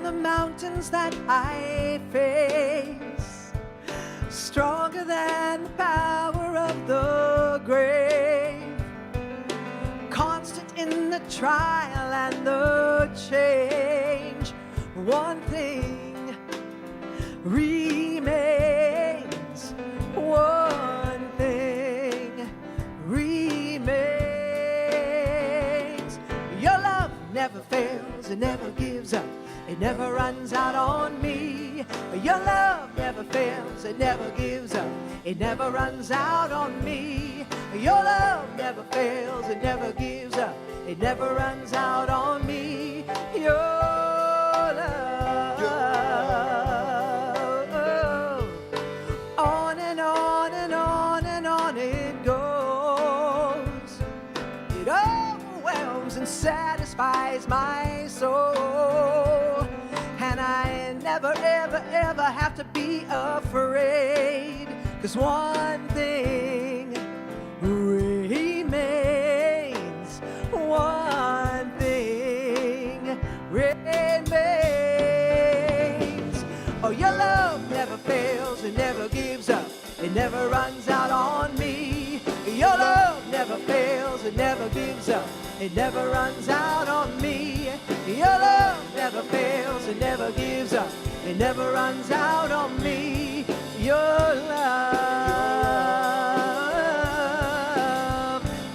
the mountains that I face, stronger than the power of the grave, constant in the trial and the change. One thing remains, one thing remains. Your love never fails, it never gives up, it never runs out on me. Your love never fails, it never gives up, it never runs out on me. Your love never fails, it never gives up, it never runs out on me. Your love, on and on and on and on it goes. It overwhelms and satisfies my soul, and I never ever ever have to be afraid, 'cause one thing remains, one thing remains. Oh, your love never fails, it never gives up, it never runs out on me. Your love never fails, it never gives up, it never runs out on me. Your love never fails, it never gives up, it never runs out on me. Your love,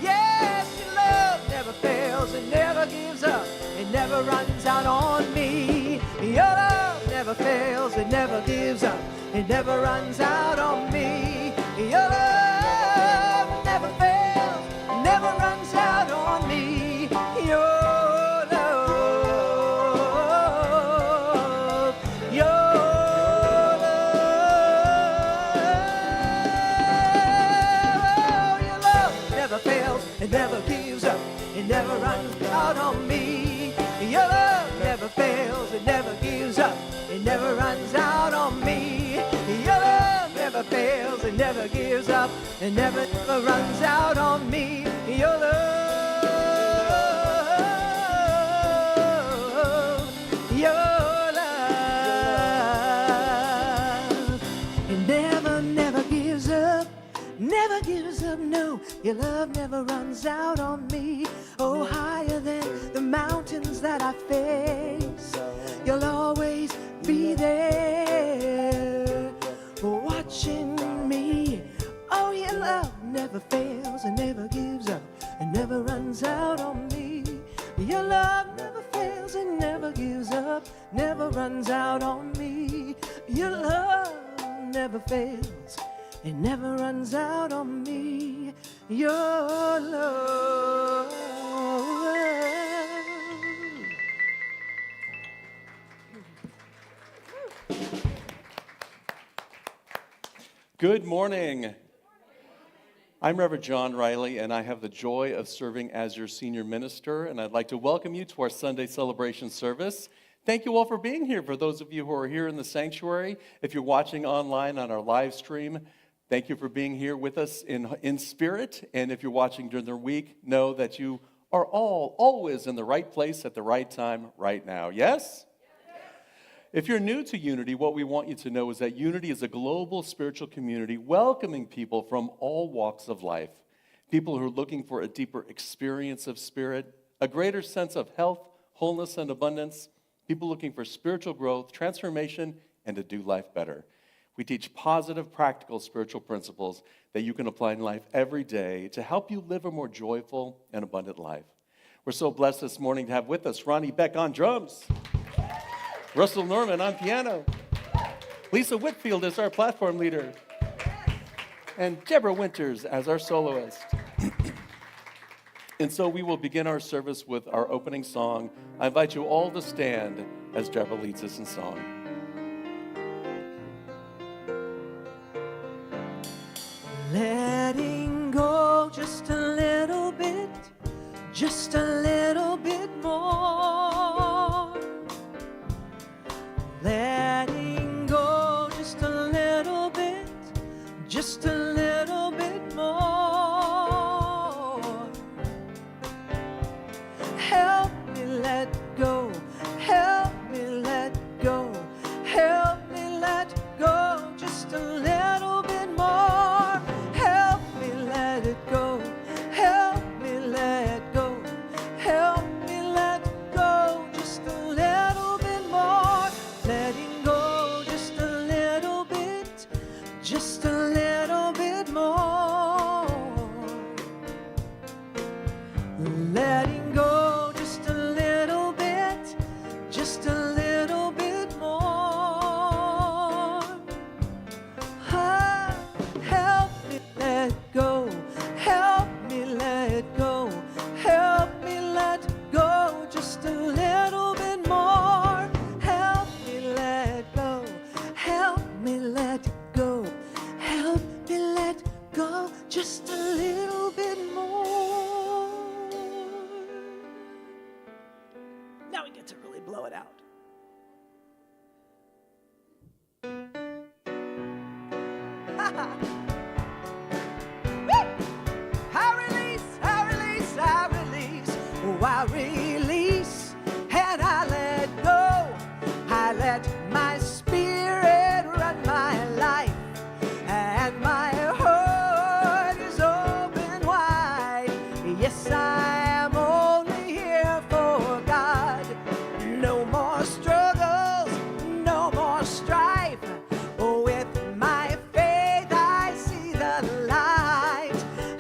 yes, your love never fails, it never gives up, it never runs out on me. Your love never fails, it never gives up, it never runs out on me. Your love never fails, it never runs out on me. Your love, your love never fails, it never gives up, it never runs out on me. Your love never fails, it never gives up, it never runs out on me. Your love never fails, it never gives up, it never runs out on me. Your love, it never gives up, never gives up, no. Your love never runs out on me. Oh, higher than the mountains that I face, you'll always be there, watching me. Oh, your love never fails, it never gives up, it never runs out on me. Your love never fails, it never gives up, never runs out on me. Your love never fails, it never runs out on me. Your love. Good morning. I'm Reverend John Riley, and I have the joy of serving as your senior minister, and I'd like to welcome you to our Sunday celebration service. Thank you all for being here. For those of you who are here in the sanctuary, if you're watching online on our live stream, thank you for being here with us in spirit. And if you're watching during the week, know that you are all always in the right place at the right time right now. Yes? If you're new to Unity, what we want you to know is that Unity is a global spiritual community welcoming people from all walks of life. People who are looking for a deeper experience of spirit, a greater sense of health, wholeness, and abundance. People looking for spiritual growth, transformation, and to do life better. We teach positive, practical spiritual principles that you can apply in life every day to help you live a more joyful and abundant life. We're so blessed this morning to have with us Ronnie Beck on drums, Russell Norman on piano, Lisa Whitfield as our platform leader, and Deborah Winters as our soloist. And so we will begin our service with our opening song. I invite you all to stand as Deborah leads us in song. Letting go just a little bit, just a little bit more. Letting go just a little bit, just a little bit more. Help me let go, help me let get to really blow it out. I release, I release, I release. Oh, I release and I let go. I let my spirit run my life, and my heart is open wide. Yes, I am only here for God. No more struggles, no more strife. With my faith, I see the light.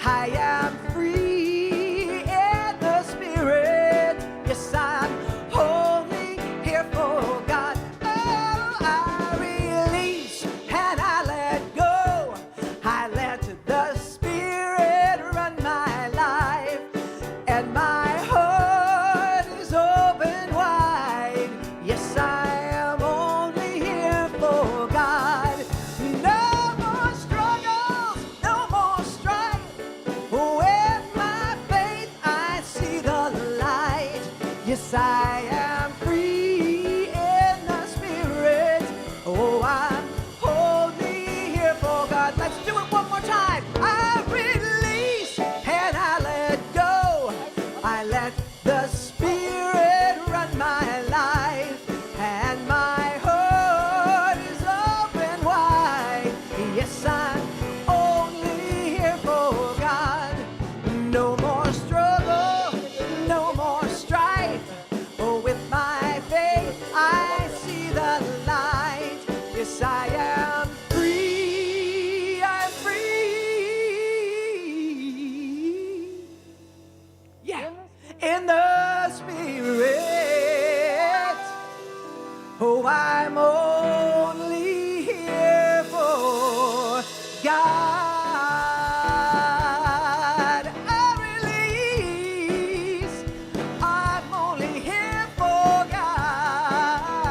I am free in the spirit. Yes, I'm only here for God. Oh, I release and I let go. I let the spirit run my life, and my heart is open wide. Yes, I am only here for God. No more struggles, no more strife. With my faith, I see the light. Yes, I am free in the spirit. Oh, I'm only here for God. Let's do it one more time. I release and I let go. I let the spirit run my life, and my heart is open wide. Yes, I'm only here for God. No more struggle, no more strife. Oh, with my faith, I see the light. Yes, I am free, I'm free. Yeah, in the spirit. Oh, I'm only here for God. I release. I'm only here for God.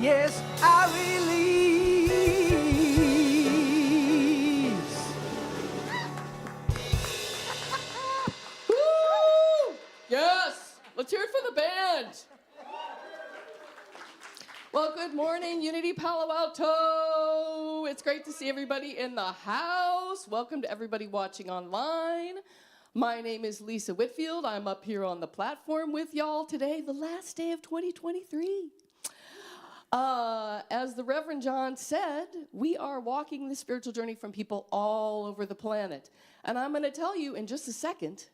Yes, I release. Woo! Yes! Let's hear it for the band. Well, good morning, Unity Palo Alto. It's great to see everybody in the house. Welcome to everybody watching online. My name is Lisa Whitfield. I'm up here on the platform with y'all today, the last day of 2023. As the Reverend John said, we are walking the spiritual journey from people all over the planet. And I'm going to tell you in just a second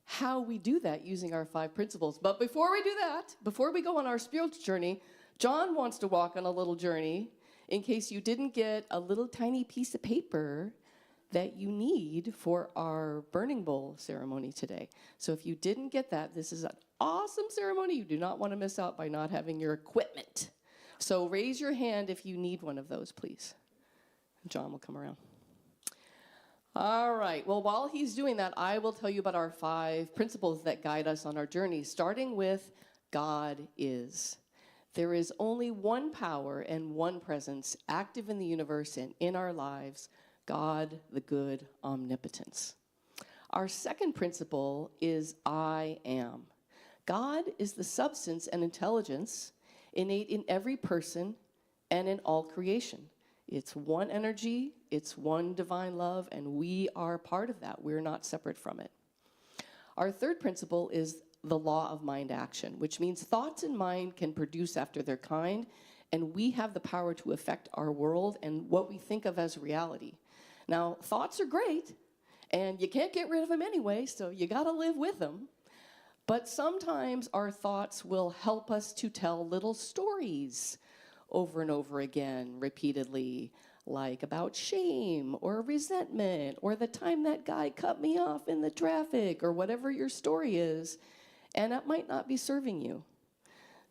how we do that using our 5 principles. But before we do that, before we go on our spiritual journey, John wants to walk on a little journey in case you didn't get a little tiny piece of paper that you need for our burning bowl ceremony today. So if you didn't get that, this is an awesome ceremony. You do not want to miss out by not having your equipment. So raise your hand if you need one of those, please. John will come around. All right, well, while he's doing that, I will tell you about our 5 principles that guide us on our journey, starting with God is. There is only one power and one presence active in the universe and in our lives, God, the good omnipotence. Our second principle is I am. God is the substance and intelligence innate in every person and in all creation. It's one energy, it's one divine love, and we are part of that. We're not separate from it. Our third principle is the law of mind action, which means thoughts in mind can produce after their kind, and we have the power to affect our world and what we think of as reality. Now, thoughts are great, and you can't get rid of them anyway, so you gotta live with them. But sometimes our thoughts will help us to tell little stories over and over again, repeatedly, like about shame or resentment or the time that guy cut me off in the traffic or whatever your story is, and that might not be serving you.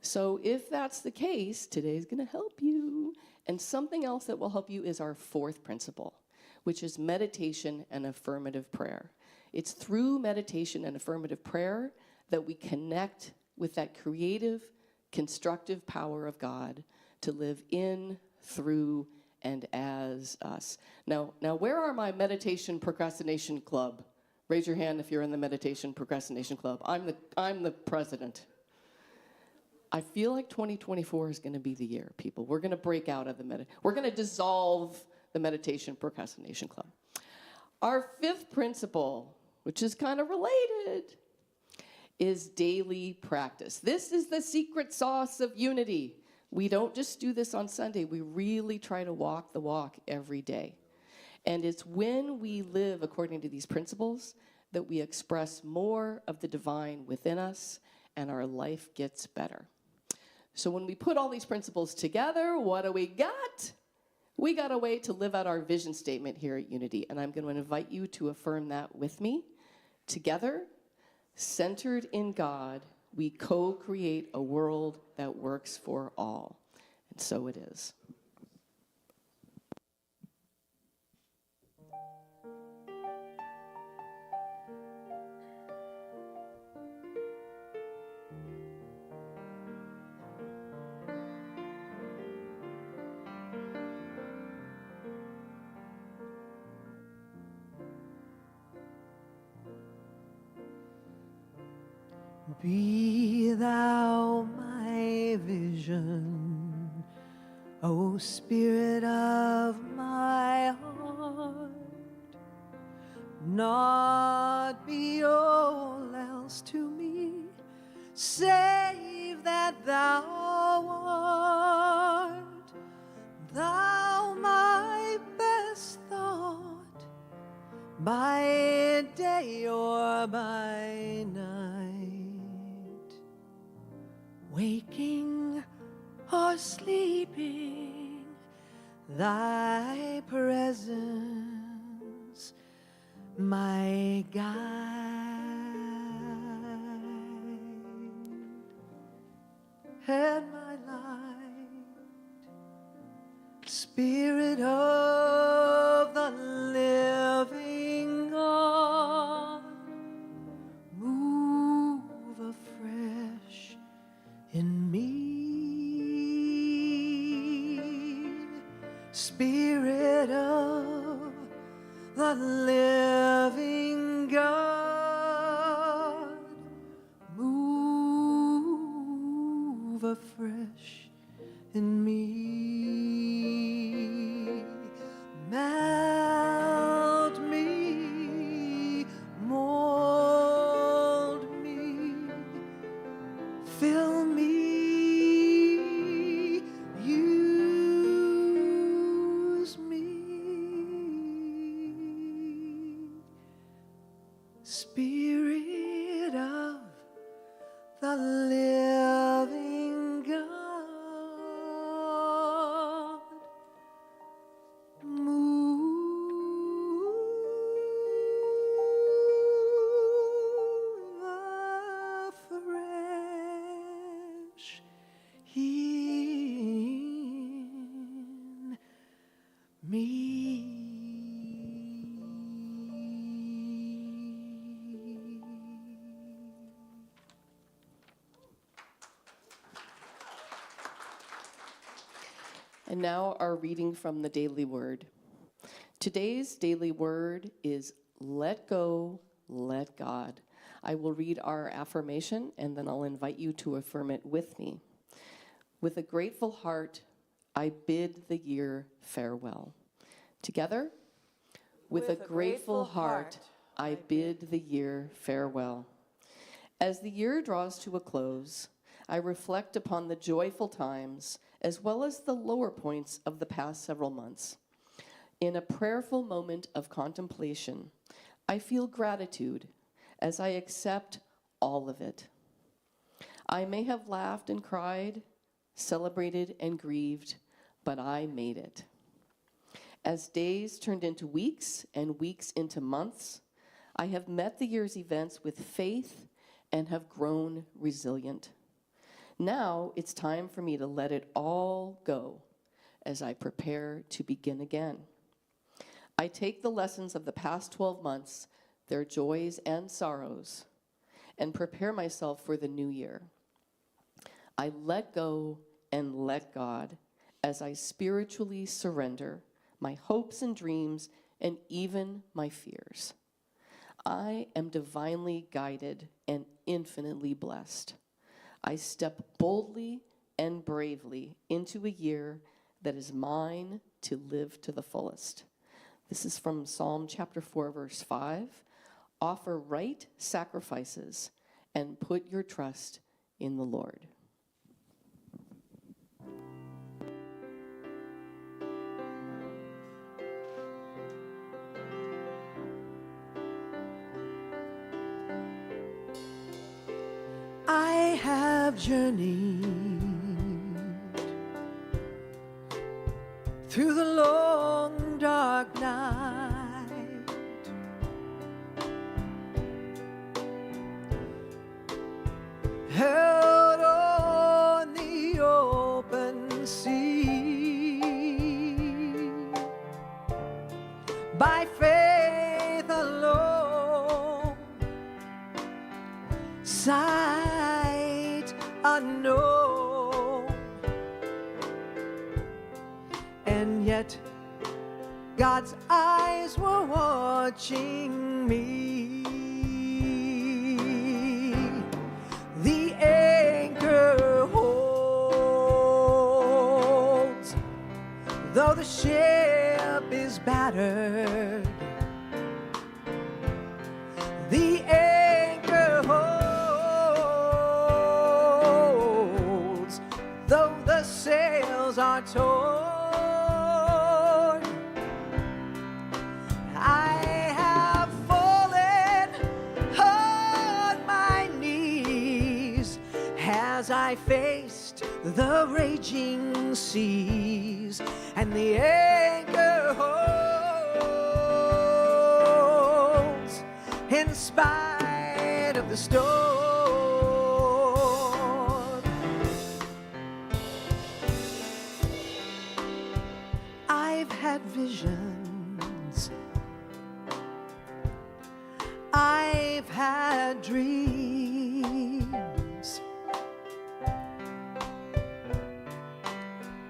So if that's the case, today's gonna help you. And something else that will help you is our fourth principle, which is meditation and affirmative prayer. It's through meditation and affirmative prayer that we connect with that creative, constructive power of God to live in, through, and as us. Now, where are my meditation procrastination club? Raise your hand if you're in the meditation procrastination club. I'm the president. I feel like 2024 is going to be the year, people. We're going to break out of we're going to dissolve the Meditation Procrastination Club. Our fifth principle, which is kind of related, is daily practice. This is the secret sauce of unity. We don't just do this on Sunday. We really try to walk the walk every day. And it's when we live according to these principles that we express more of the divine within us and our life gets better. So when we put all these principles together, what do we got? We got a way to live out our vision statement here at Unity. And I'm going to invite you to affirm that with me. Together, centered in God, we co-create a world that works for all. And so it is. Be thou my vision, O Spirit of my heart. Not be all else to me, save that thou art. Thou my best thought, by day or by night, waking or sleeping, thy presence my guide and my light. Spirit of the living God, move afresh in me. Spirit of the living God, move afresh in me. Melt me, mold me, fill me, use me. Spirit of the living God, move afresh in me. And now our reading from the Daily Word. Today's daily word is let go, let God. I will read our affirmation and then I'll invite you to affirm it with me. With a grateful heart, I bid the year farewell. Together, with a grateful heart, I bid the year farewell. As the year draws to a close, I reflect upon the joyful times as well as the lower points of the past several months. In a prayerful moment of contemplation, I feel gratitude as I accept all of it. I may have laughed and cried, celebrated and grieved, but I made it. As days turned into weeks and weeks into months, I have met the year's events with faith and have grown resilient. Now it's time for me to let it all go as I prepare to begin again. I take the lessons of the past 12 months, their joys and sorrows, and prepare myself for the new year. I let go and let God as I spiritually surrender my hopes and dreams and even my fears. I am divinely guided and infinitely blessed. I step boldly and bravely into a year that is mine to live to the fullest. This is from Psalm chapter 4, verse 5. Offer right sacrifices and put your trust in the Lord. I have journeyed through the long dark night, held on the open sea by faith alone, sight unknown, and yet God's eyes were watching me. The anchor holds, though the ship is battered. The anchor holds, though the sails are torn. I have fallen on my knees as I faced the raging seas, and the anchor holds in spite of the storm. I've had visions, I've had dreams,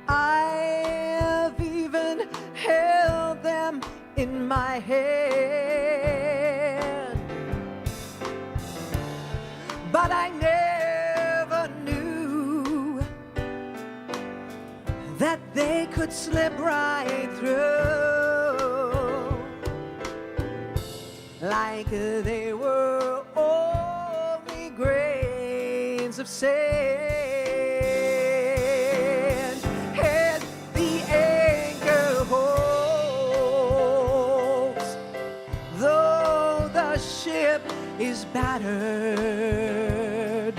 I've even held them in my hand, but I never knew that they could slip right through, like they were only grains of sand. And the anchor holds, though the ship is battered.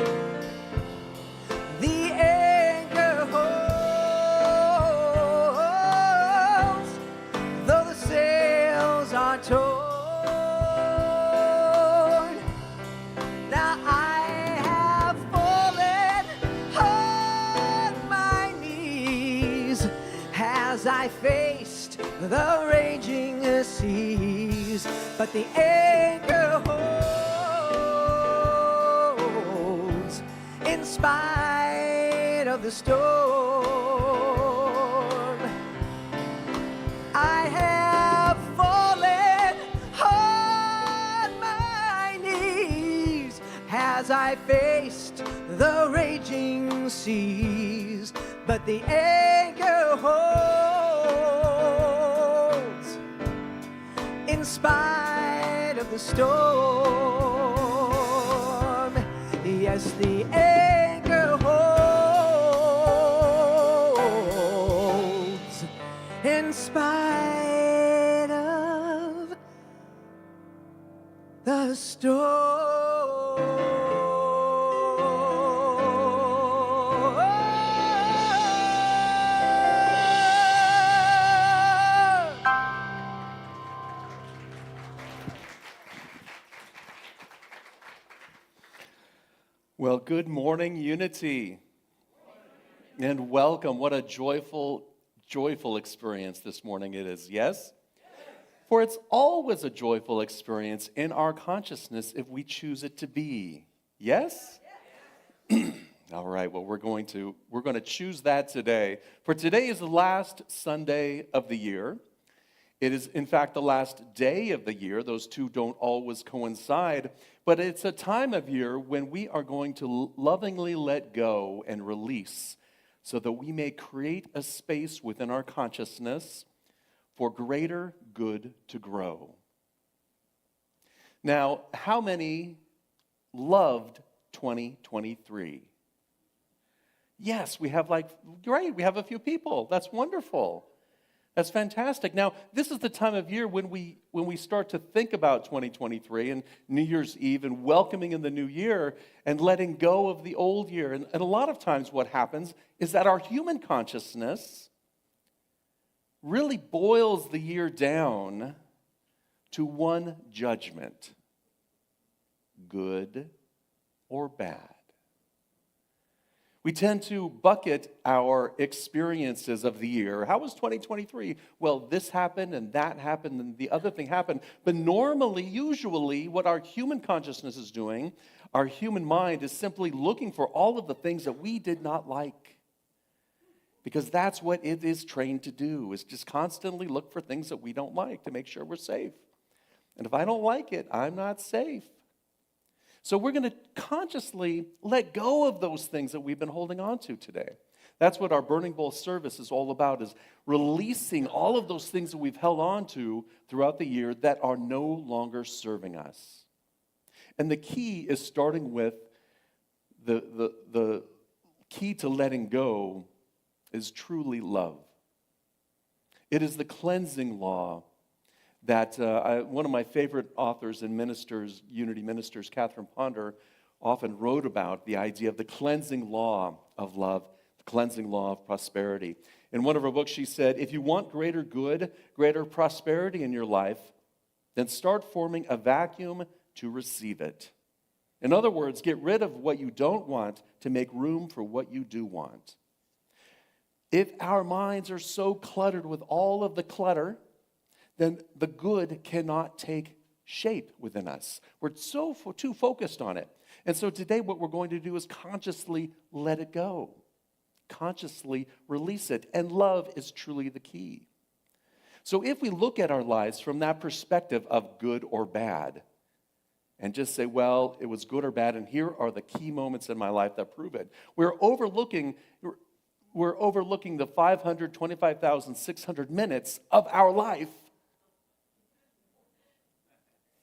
The anchor holds, though the sails are torn. Now I have fallen on my knees as I faced the raging seas, but the anchor holds in spite of the storm. I have fallen on my knees as I faced the raging seas, but the anchor holds in spite of the storm. Yes, the anchor holds in spite of the storm. Well, good morning, Unity. And welcome. What a joyful experience this morning it is, yes? For it's always a joyful experience in our consciousness if we choose it to be. Yes? All right, well, we're going to choose that today. For today is the last Sunday of the year. It is, in fact, the last day of the year. Those two don't always coincide, but it's a time of year when we are going to lovingly let go and release so that we may create a space within our consciousness for greater good to grow. Now, how many loved 2023? Yes, we have great, we have a few people. That's wonderful. That's fantastic. Now, this is the time of year when we start to think about 2023 and New Year's Eve and welcoming in the new year and letting go of the old year. And a lot of times what happens is that our human consciousness really boils the year down to one judgment: good or bad. We tend to bucket our experiences of the year. How was 2023? Well, this happened and that happened and the other thing happened. But normally, usually, what our human consciousness is doing, our human mind is simply looking for all of the things that we did not like. Because that's what it is trained to do, is just constantly look for things that we don't like to make sure we're safe. And if I don't like it, I'm not safe. So we're going to consciously let go of those things that we've been holding on to today. That's what our Burning Bowl service is all about, is releasing all of those things that we've held on to throughout the year that are no longer serving us. And the key is starting with the key to letting go is truly love. It is the cleansing law that one of my favorite authors and ministers, Unity ministers, Catherine Ponder, often wrote about, the idea of the cleansing law of love, the cleansing law of prosperity. In one of her books, she said, if you want greater good, greater prosperity in your life, then start forming a vacuum to receive it. In other words, get rid of what you don't want to make room for what you do want. If our minds are so cluttered with all of the clutter, then the good cannot take shape within us. We're too focused on it. And so today what we're going to do is consciously let it go. Consciously release it. And love is truly the key. So if we look at our lives from that perspective of good or bad, and just say, well, it was good or bad, and here are the key moments in my life that prove it, we're overlooking the 525,600 minutes of our life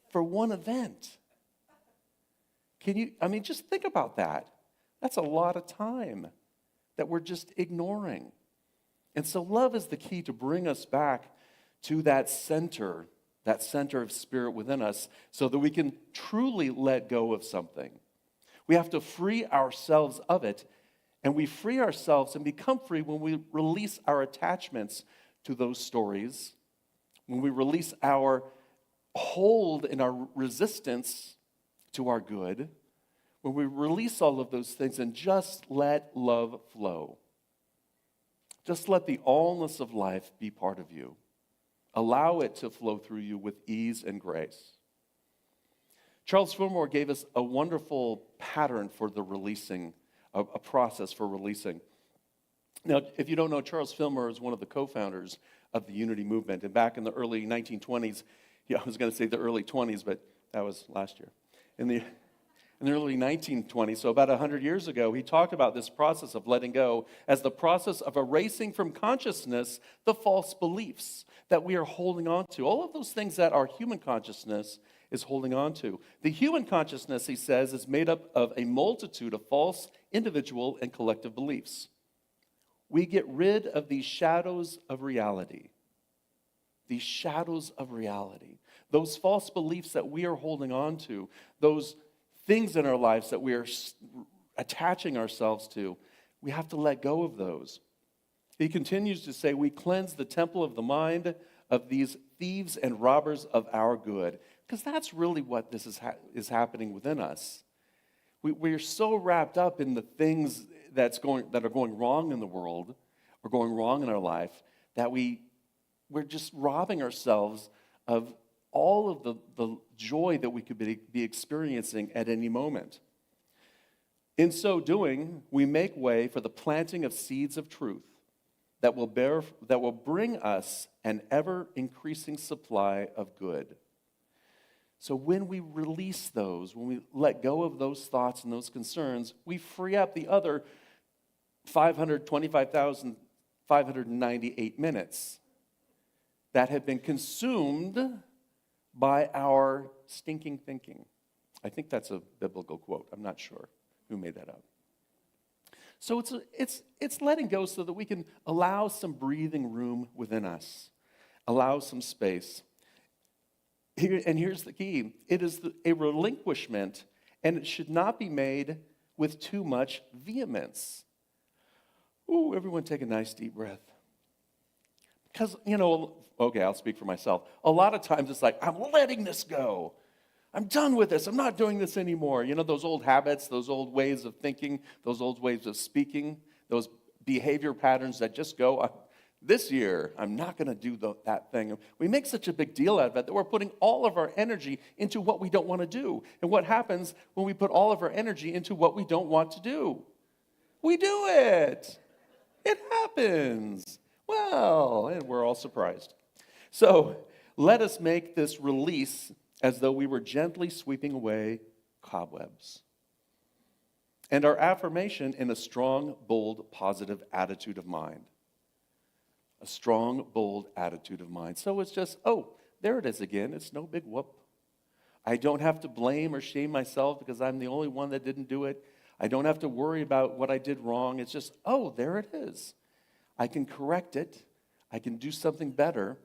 for one event. Just think about that. That's a lot of time that we're just ignoring. And so love is the key to bring us back to that center of spirit within us so that we can truly let go of something. We have to free ourselves of it, and we free ourselves and become free when we release our attachments to those stories, when we release our hold and our resistance to our good, when we release all of those things and just let love flow. Just let the allness of life be part of you. Allow it to flow through you with ease and grace. Charles Fillmore gave us a wonderful pattern for the releasing, a process for releasing. Now, if you don't know, Charles Fillmore is one of the co-founders of the Unity movement. And back in the early 1920s, I was going to say the early 20s, but that was last year. In the early 1920s, so about 100 years ago, he talked about this process of letting go as the process of erasing from consciousness the false beliefs that we are holding on to. All of those things that our human consciousness is holding on to. The human consciousness, he says, is made up of a multitude of false individual and collective beliefs. We get rid of these shadows of reality. These shadows of reality, those false beliefs that we are holding on to, those things in our lives that we are attaching ourselves to, we have to let go of those. He continues to say, we cleanse the temple of the mind of these thieves and robbers of our good. Because that's really what this is happening within us. We're so wrapped up in the things that are going wrong in the world or going wrong in our life that we're just robbing ourselves of all of the joy that we could be experiencing at any moment. In so doing, we make way for the planting of seeds of truth that will bring us an ever-increasing supply of good. So when we release those, when we let go of those thoughts and those concerns, we free up the other 525,598 minutes that have been consumed by our stinking thinking. I think that's a biblical quote. I'm not sure who made that up. So it's letting go so that we can allow some breathing room within us, allow some space. And here's the key. It is a relinquishment, and it should not be made with too much vehemence. Ooh, everyone take a nice deep breath. Because, okay, I'll speak for myself. A lot of times it's like, I'm letting this go. I'm done with this. I'm not doing this anymore. Those old habits, those old ways of thinking, those old ways of speaking, those behavior patterns that just go, this year, I'm not going to do that thing. We make such a big deal out of it that we're putting all of our energy into what we don't want to do. And what happens when we put all of our energy into what we don't want to do? We do it. It happens. Well, and we're all surprised. So let us make this release as though we were gently sweeping away cobwebs. And our affirmation in a strong, bold, positive attitude of mind. A strong, bold attitude of mind. So it's just, there it is again. It's no big whoop. I don't have to blame or shame myself because I'm the only one that didn't do it. I don't have to worry about what I did wrong. It's just, there it is. I can correct it. I can do something better,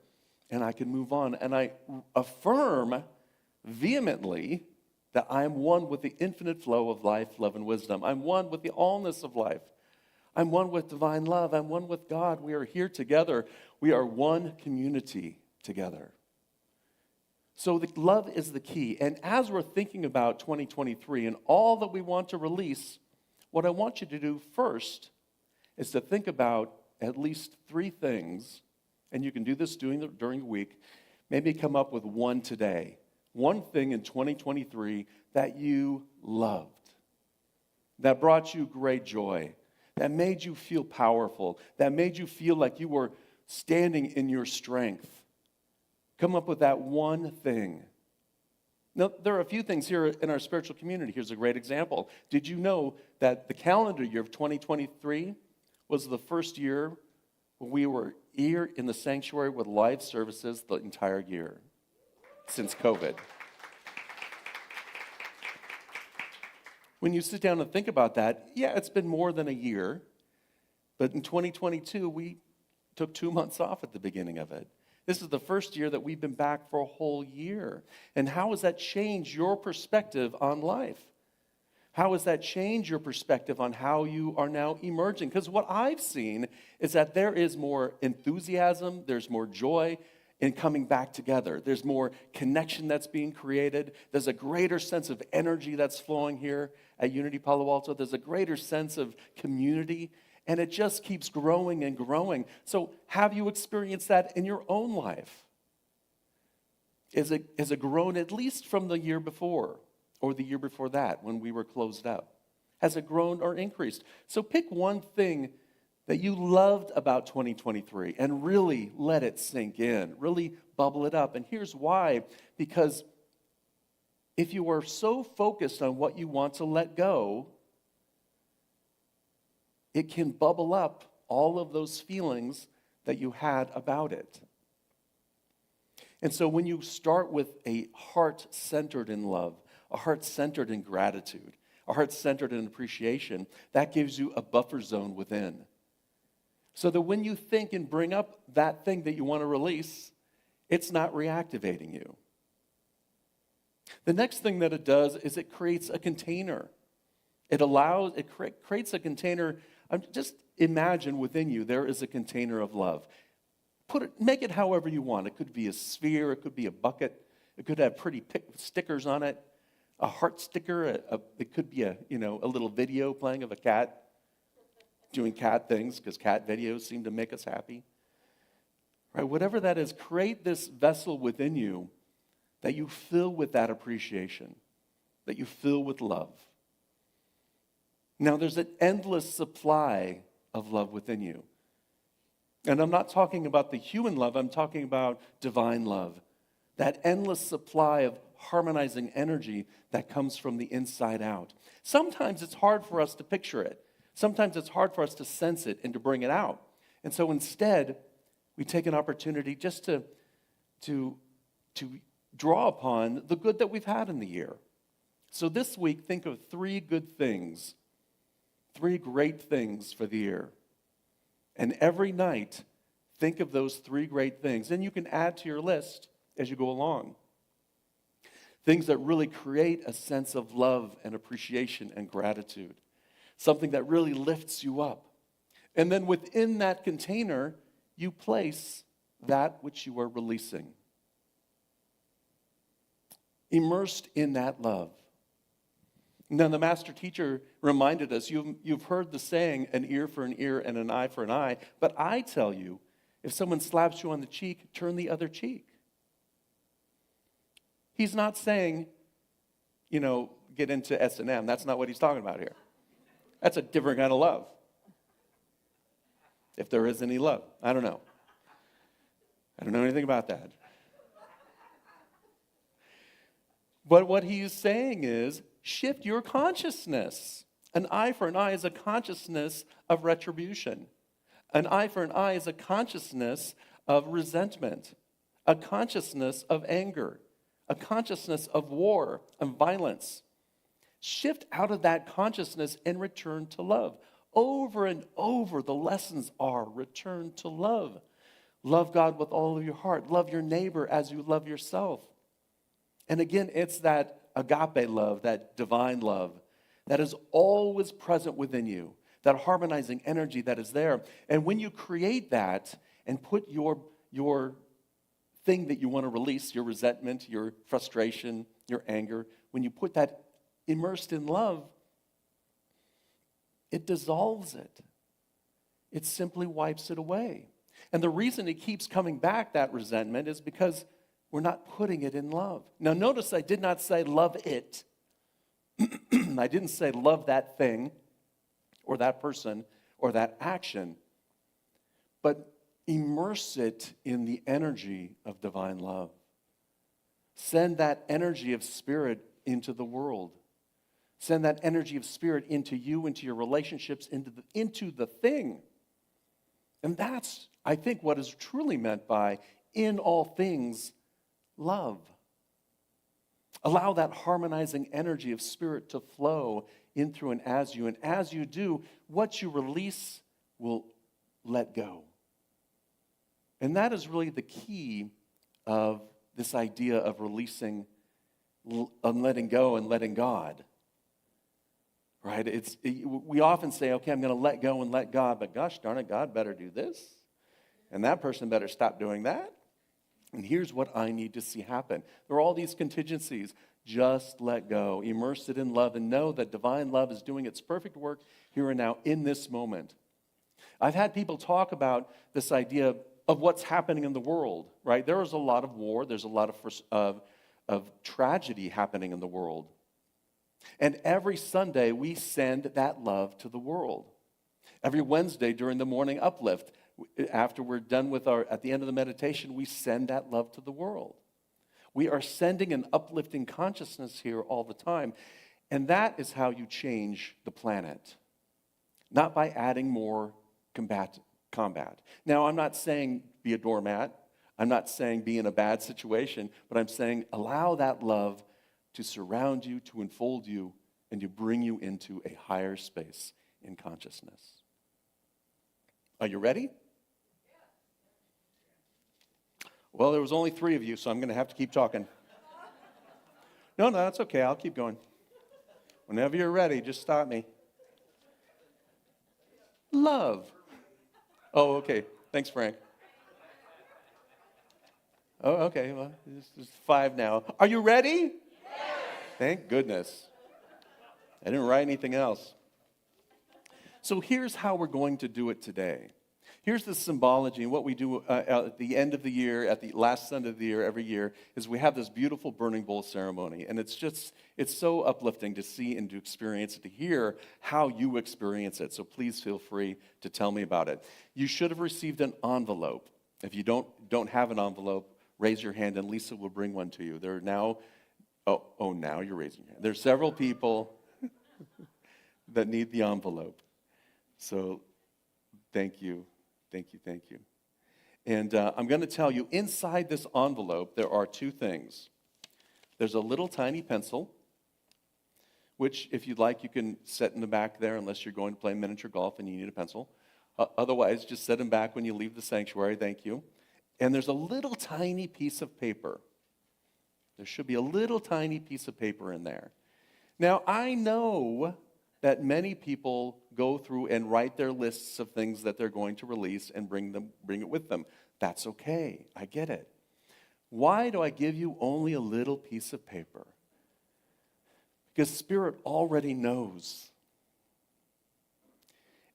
and I can move on. And I affirm vehemently that I am one with the infinite flow of life, love, and wisdom. I'm one with the allness of life. I'm one with divine love. I'm one with God. We are here together. We are one community together. So the love is the key. And as we're thinking about 2023 and all that we want to release, what I want you to do first is to think about at least 3 things, and you can do this during the week. Maybe come up with one today. One thing in 2023 that you loved, that brought you great joy, that made you feel powerful, that made you feel like you were standing in your strength. Come up with that one thing. Now, there are a few things here in our spiritual community. Here's a great example. Did you know that the calendar year of 2023 was the first year when we were here in the sanctuary with live services the entire year since COVID? When you sit down and think about that, it's been more than a year, but in 2022, we took 2 months off at the beginning of it. This is the first year that we've been back for a whole year. And how has that changed your perspective on life? How has that changed your perspective on how you are now emerging? Because what I've seen is that there is more enthusiasm, there's more joy in coming back together. There's more connection that's being created. There's a greater sense of energy that's flowing here at Unity Palo Alto. There's a greater sense of community, and it just keeps growing and growing. So have you experienced that in your own life? Has it grown at least from the year before or the year before that when we were closed up? Has it grown or increased? So pick one thing that you loved about 2023 and really let it sink in, really bubble it up. And here's why. Because if you are so focused on what you want to let go, it can bubble up all of those feelings that you had about it. And so when you start with a heart centered in love, a heart centered in gratitude, a heart centered in appreciation, that gives you a buffer zone within. So that when you think and bring up that thing that you want to release, it's not reactivating you. The next thing that it does is it creates a container. It creates a container. Just imagine within you there is a container of love. Make it however you want. It could be a sphere. It could be a bucket. It could have pretty stickers on it. A heart sticker. It could be a little video playing of a cat doing cat things, because cat videos seem to make us happy. Right? Whatever that is, create this vessel within you that you fill with that appreciation, that you fill with love. Now, there's an endless supply of love within you. And I'm not talking about the human love, I'm talking about divine love. That endless supply of harmonizing energy that comes from the inside out. Sometimes it's hard for us to picture it. Sometimes it's hard for us to sense it and to bring it out. And so instead, we take an opportunity just to draw upon the good that we've had in the year. So this week, think of 3 good things, 3 great things for the year. And every night, think of those 3 great things. And you can add to your list as you go along. Things that really create a sense of love and appreciation and gratitude. Something that really lifts you up. And then within that container, you place that which you are releasing. Immersed in that love. Now, the master teacher reminded us, you've heard the saying, an ear for an ear and an eye for an eye. But I tell you, if someone slaps you on the cheek, turn the other cheek. He's not saying, get into S&M. That's not what he's talking about here. That's a different kind of love. If there is any love. I don't know. I don't know anything about that. But what he is saying is, shift your consciousness. An eye for an eye is a consciousness of retribution. An eye for an eye is a consciousness of resentment, a consciousness of anger, a consciousness of war and violence. Shift out of that consciousness and return to love. Over and over, the lessons are return to love. Love God with all of your heart. Love your neighbor as you love yourself. And again, it's that agape love, that divine love, that is always present within you, that harmonizing energy that is there. And when you create that and put your thing that you want to release, your resentment, your frustration, your anger, when you put that immersed in love, it dissolves it. It simply wipes it away. And the reason it keeps coming back, that resentment, is because we're not putting it in love. Now notice I did not say love it. I didn't say love that thing or that person or that action, but immerse it in the energy of divine love. Send that energy of spirit into the world. Send that energy of spirit into you, into your relationships, into the thing. And that's, I think, what is truly meant by in all things, love. Allow that harmonizing energy of spirit to flow in through and as you. And as you do, what you release will let go. And that is really the key of this idea of releasing and letting go and letting God. Right? We often say, okay, I'm going to let go and let God, but gosh darn it, God better do this. And that person better stop doing that. And here's what I need to see happen. There are all these contingencies. Just let go. Immerse it in love and know that divine love is doing its perfect work here and now in this moment. I've had people talk about this idea of what's happening in the world, right? There is a lot of war. There's a lot of tragedy happening in the world. And every Sunday, we send that love to the world. Every Wednesday during the morning uplift, after we're done with at the end of the meditation, we send that love to the world. We are sending an uplifting consciousness here all the time. And that is how you change the planet. Not by adding more combat. Now, I'm not saying be a doormat. I'm not saying be in a bad situation. But I'm saying allow that love to surround you, to enfold you, and to bring you into a higher space in consciousness. Are you ready? Well, there was only 3 of you, so I'm going to have to keep talking. No, that's okay. I'll keep going. Whenever you're ready, just stop me. Love. Oh, okay. Thanks, Frank. Oh, okay. Well, this is 5 now. Are you ready? Yes. Thank goodness. I didn't write anything else. So here's how we're going to do it today. Here's the symbology, and what we do at the end of the year, at the last Sunday of the year, every year, is we have this beautiful burning bowl ceremony. And it's so uplifting to see and to experience it, to hear how you experience it. So please feel free to tell me about it. You should have received an envelope. If you don't have an envelope, raise your hand, and Lisa will bring one to you. There are now, now you're raising your hand. There's several people that need the envelope. So thank you. Thank you. And I'm going to tell you, inside this envelope, there are two things. There's a little tiny pencil, which, if you'd like, you can set in the back there, unless you're going to play miniature golf and you need a pencil. Otherwise, just set them back when you leave the sanctuary. Thank you. And there's a little tiny piece of paper. There should be a little tiny piece of paper in there. Now, I know that many people go through and write their lists of things that they're going to release and bring it with them. That's okay. I get it. Why do I give you only a little piece of paper? Because Spirit already knows.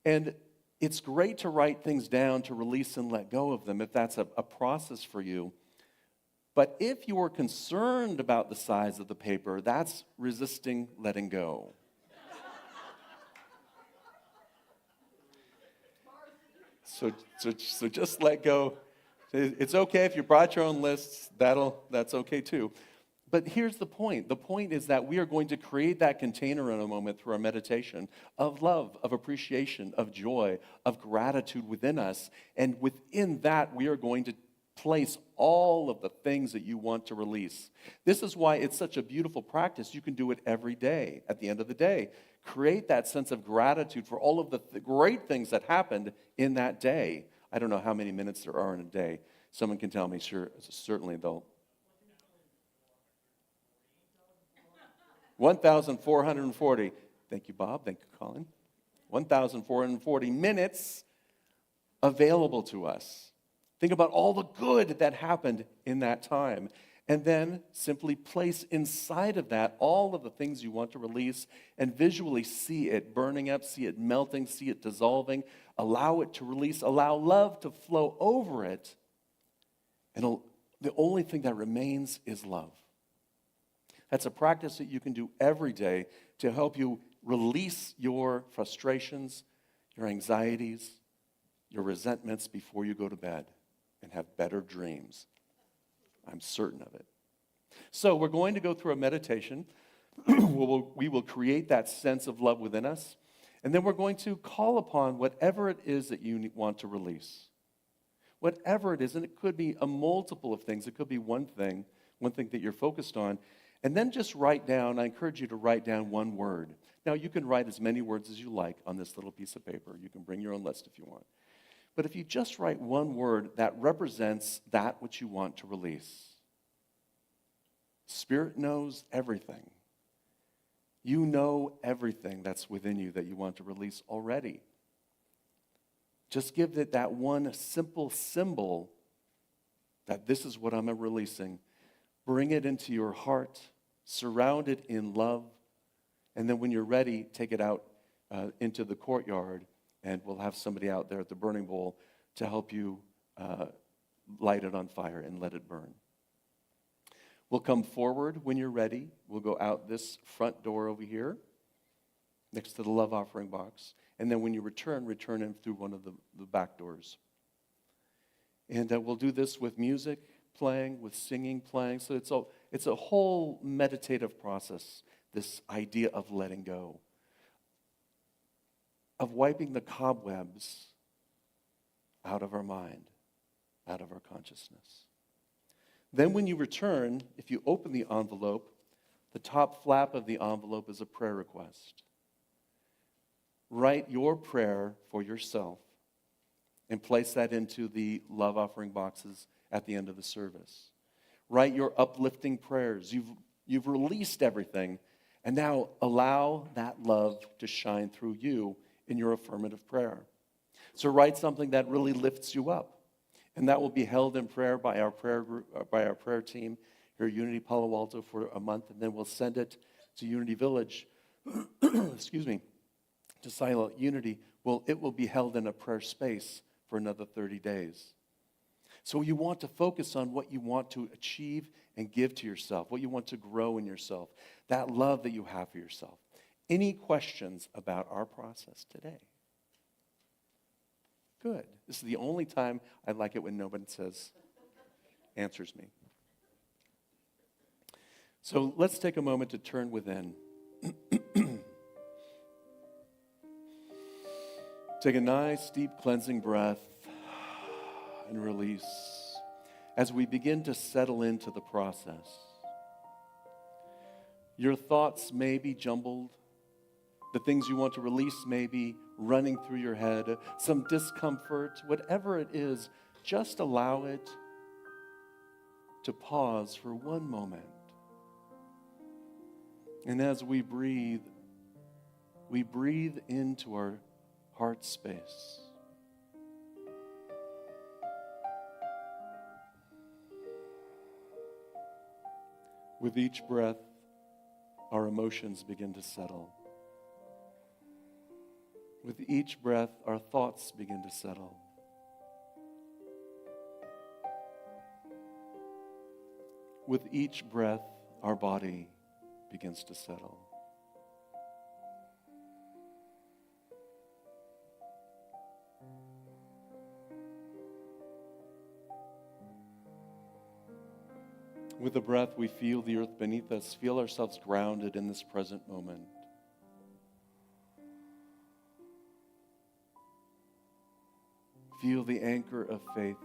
And it's great to write things down, to release and let go of them, if that's a process for you. But if you are concerned about the size of the paper, that's resisting letting go. So just let go. It's okay if you brought your own lists. That's okay too. But here's the point. The point is that we are going to create that container in a moment through our meditation of love, of appreciation, of joy, of gratitude within us. And within that, we are going to place all of the things that you want to release. This is why it's such a beautiful practice. You can do it every day. At the end of the day, create that sense of gratitude for all of the great things that happened in that day. I don't know how many minutes there are in a day. Someone can tell me, sure, certainly they'll. 1,440. Thank you, Bob. Thank you, Colin. 1,440 minutes available to us. Think about all the good that happened in that time. And then simply place inside of that all of the things you want to release and visually see it burning up, see it melting, see it dissolving. Allow it to release. Allow love to flow over it. And the only thing that remains is love. That's a practice that you can do every day to help you release your frustrations, your anxieties, your resentments before you go to bed and have better dreams. I'm certain of it. So we're going to go through a meditation. We will create that sense of love within us. And then we're going to call upon whatever it is that you want to release. Whatever it is, and it could be a multiple of things. It could be one thing that you're focused on. And then just write down, I encourage you to write down one word. Now, you can write as many words as you like on this little piece of paper. You can bring your own list if you want. But if you just write one word that represents that which you want to release. Spirit knows everything. You know everything that's within you that you want to release already. Just give it that one simple symbol that this is what I'm releasing. Bring it into your heart. Surround it in love. And then when you're ready, take it out into the courtyard. And we'll have somebody out there at the burning bowl to help you light it on fire and let it burn. We'll come forward when you're ready. We'll go out this front door over here next to the love offering box. And then when you return in through one of the back doors. And we'll do this with music playing, with singing playing. So it's a whole meditative process, this idea of letting go, of wiping the cobwebs out of our mind, out of our consciousness. Then when you return, if you open the envelope, the top flap of the envelope is a prayer request. Write your prayer for yourself and place that into the love offering boxes at the end of the service. Write your uplifting prayers. You've released everything, and now allow that love to shine through you in your affirmative prayer. So write something that really lifts you up, and that will be held in prayer by our prayer group, by our prayer team here at Unity Palo Alto for a month, and then we'll send it to Unity Village. Excuse me, to Silent Unity. Well, it will be held in a prayer space for another 30 days. So you want to focus on what you want to achieve and give to yourself, what you want to grow in yourself, that love that you have for yourself. Any questions about our process today? Good. This is the only time I like it when nobody answers me. So let's take a moment to turn within. Take a nice, deep, cleansing breath and release as we begin to settle into the process. Your thoughts may be jumbled. The things you want to release may be running through your head, some discomfort, whatever it is, just allow it to pause for one moment. And as we breathe into our heart space. With each breath, our emotions begin to settle. With each breath, our thoughts begin to settle. With each breath, our body begins to settle. With the breath, we feel the earth beneath us, feel ourselves grounded in this present moment. Feel the anchor of faith,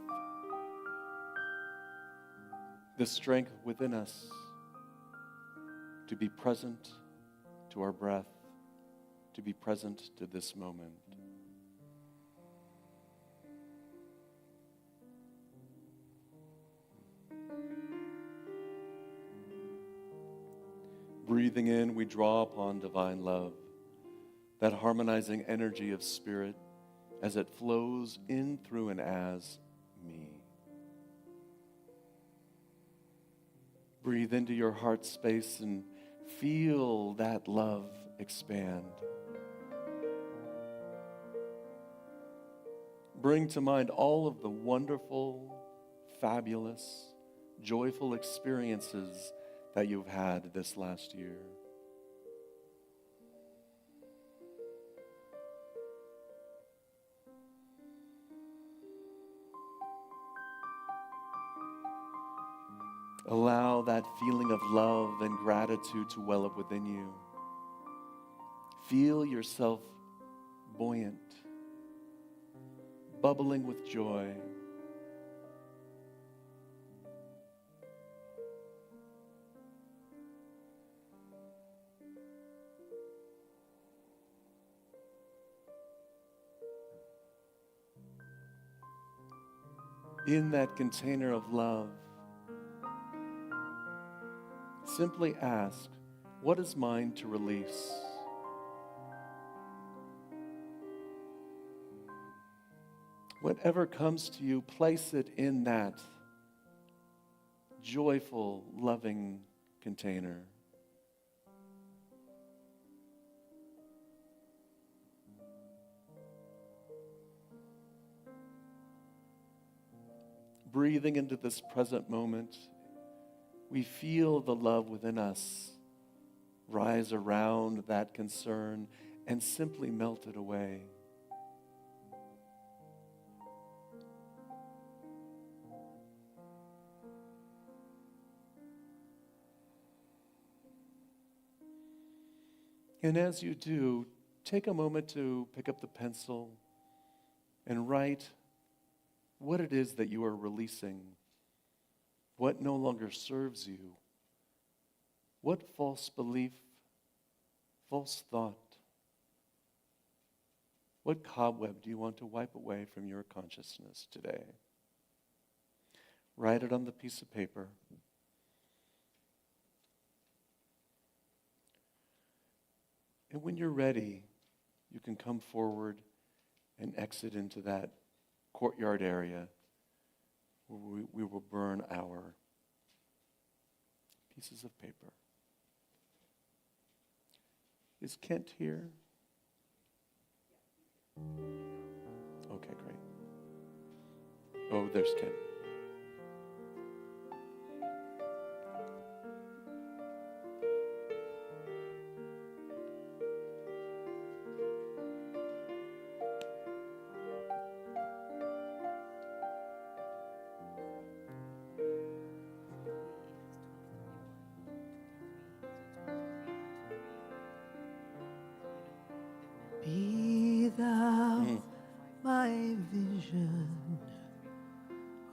the strength within us to be present to our breath, to be present to this moment. Breathing in, we draw upon divine love, that harmonizing energy of spirit as it flows in, through, and as me. Breathe into your heart space and feel that love expand. Bring to mind all of the wonderful, fabulous, joyful experiences that you've had this last year. Allow that feeling of love and gratitude to well up within you. Feel yourself buoyant, bubbling with joy. In that container of love, simply ask, what is mine to release? Whatever comes to you, place it in that joyful, loving container. Breathing into this present moment, we feel the love within us rise around that concern and simply melt it away. And as you do, take a moment to pick up the pencil and write what it is that you are releasing, what no longer serves you, what false belief, false thought, what cobweb do you want to wipe away from your consciousness today? Write it on the piece of paper. And when you're ready, you can come forward and exit into that courtyard area where we will burn our pieces of paper. Is Kent here? Okay, great. Oh, there's Kim. Be thou my vision,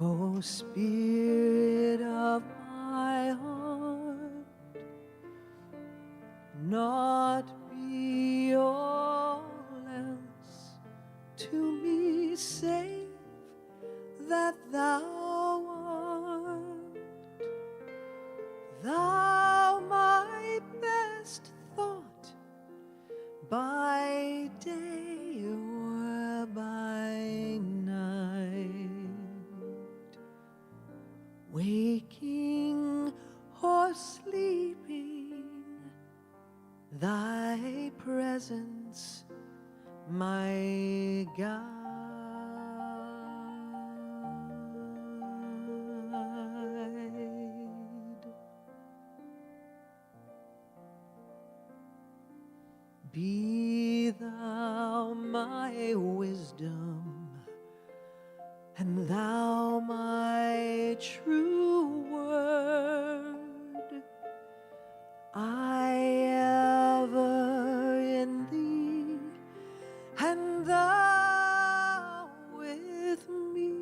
O Spirit of my heart, not be all else to me save that thou art. Thou my best thought by day or by night, waking or sleeping, thy presence my guide. Be thou my wisdom, and thou my true word. I ever in thee, and thou with me.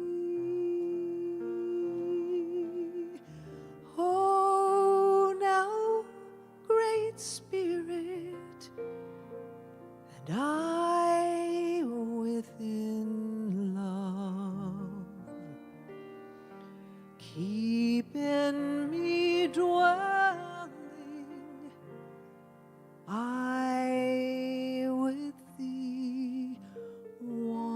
Oh, now, Great Spirit, and I within love, keep in me dwelling, I with thee one.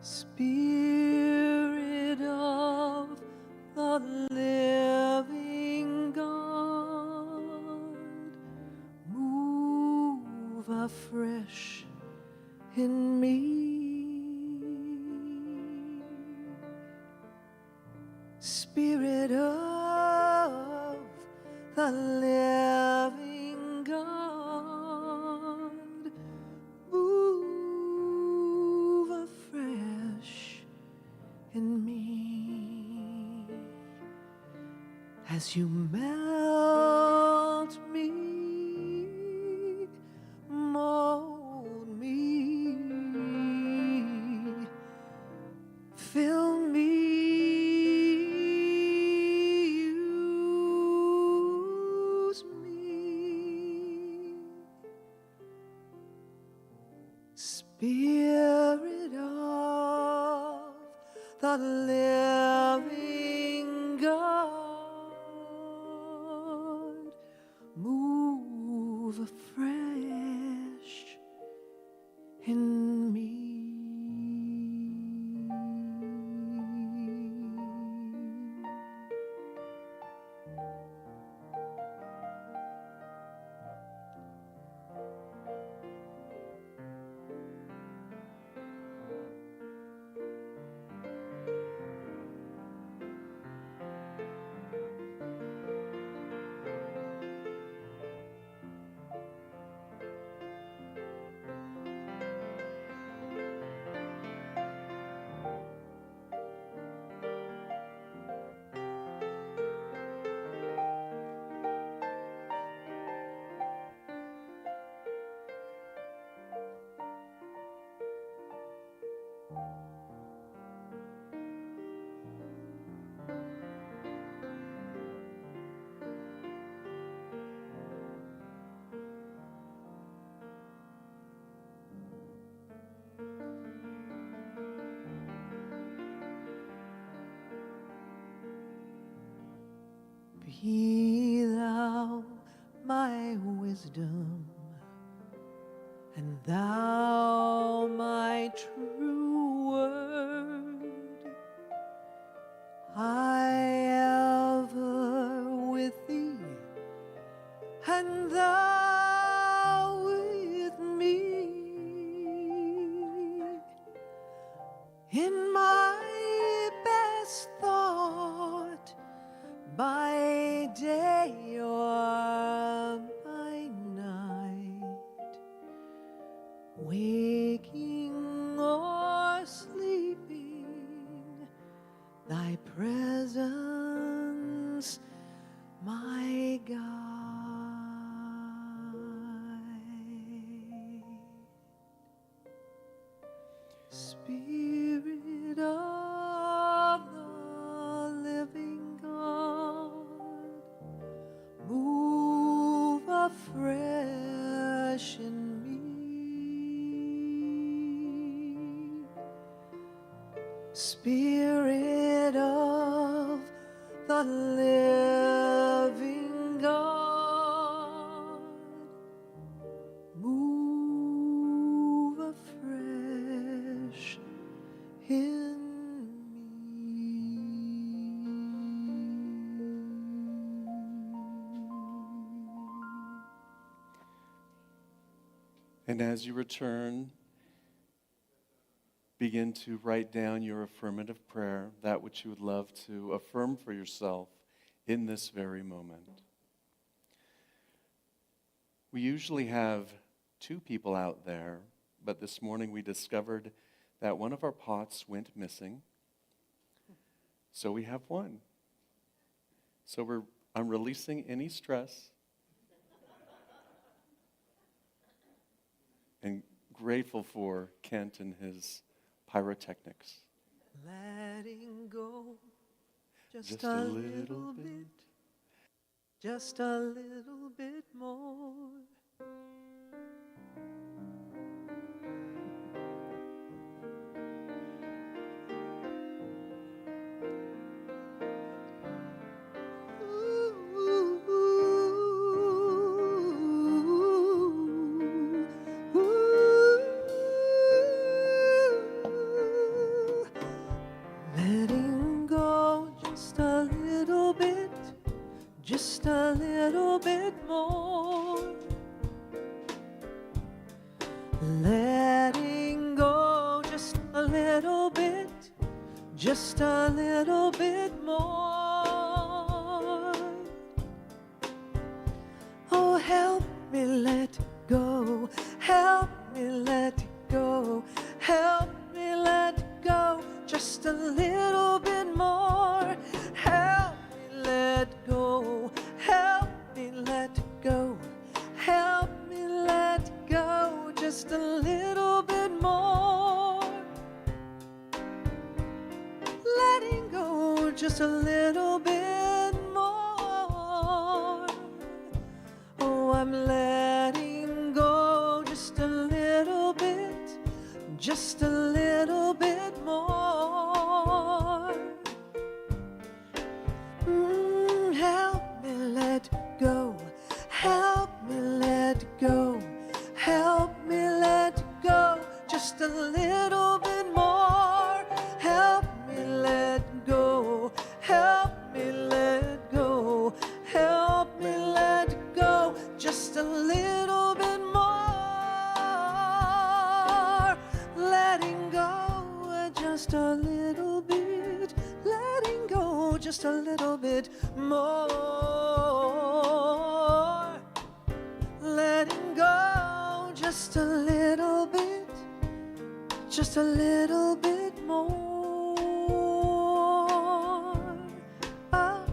Spirit of the living God, move afresh in me. Spirit of the living God, move afresh in me as you melt me, mold me, fill me, use me. Spirit of the living God, move afresh in me. Be thou my wisdom, and thou my true word. I ever with thee, presence, my guide. Spirit of the living God, move afresh in me. Spirit of the living God, move afresh in me. And as you return, begin to write down your affirmative prayer, that which you would love to affirm for yourself in this very moment. We usually have 2 people out there, but this morning we discovered that one of our pots went missing. So we have 1. So I'm releasing any stress and grateful for Kent and his pyrotechnics. Letting go Just a little bit. just a little bit more. Letting go just a little bit, just a little bit more. Letting go just a little bit, just a little bit more. Oh, help me let go, help me let go, help me let go just a little bit more. Help me let go, help me let go, help me let go just a little bit more. Letting go just a little bit more. Oh, I'm letting go just a little bit, just a little bit more. Help me let go, help me let go, help me let go just a little bit more. Help me let go, help me let go, help me let go just a little bit more. Letting go just a little bit, letting go just a little bit more. Letting go just a little bit, just a little bit more. Oh,